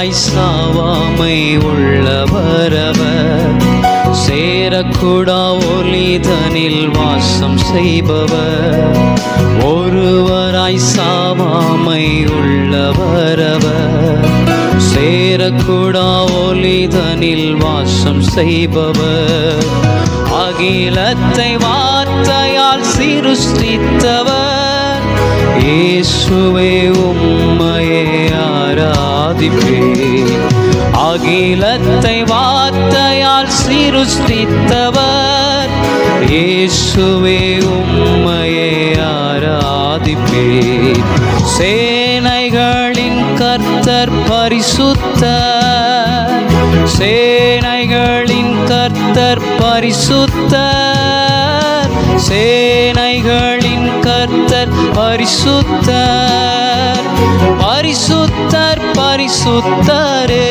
ஒருவராய் சாவாமை உள்ளவரவர், சேரக்கூடா ஒளிதனில் வாசம் செய்பவர். ஒருவராய் சாவாமை உள்ளவரவர், சேரக்கூடா ஒளிதனில் வாசம் செய்பவர். அகிலத்தை வார்த்தையால் சிருஷ்டித்தவர், இயேசுவே உம்மையே ஆராதிப்பேன். அகிலத்தை வார்த்தையால் சிருஷ்டித்தவர், இயேசுவே உம்மையே ஆராதிப்பேன். சேனைகளின் கர்த்தர் பரிசுத்தர், சேனைகளின் கர்த்தர் பரிசுத்தர், சேனைகளின் கர்த்தர் பரிசுத்தர், பரிசுத்தர் பரிசுத்தரே.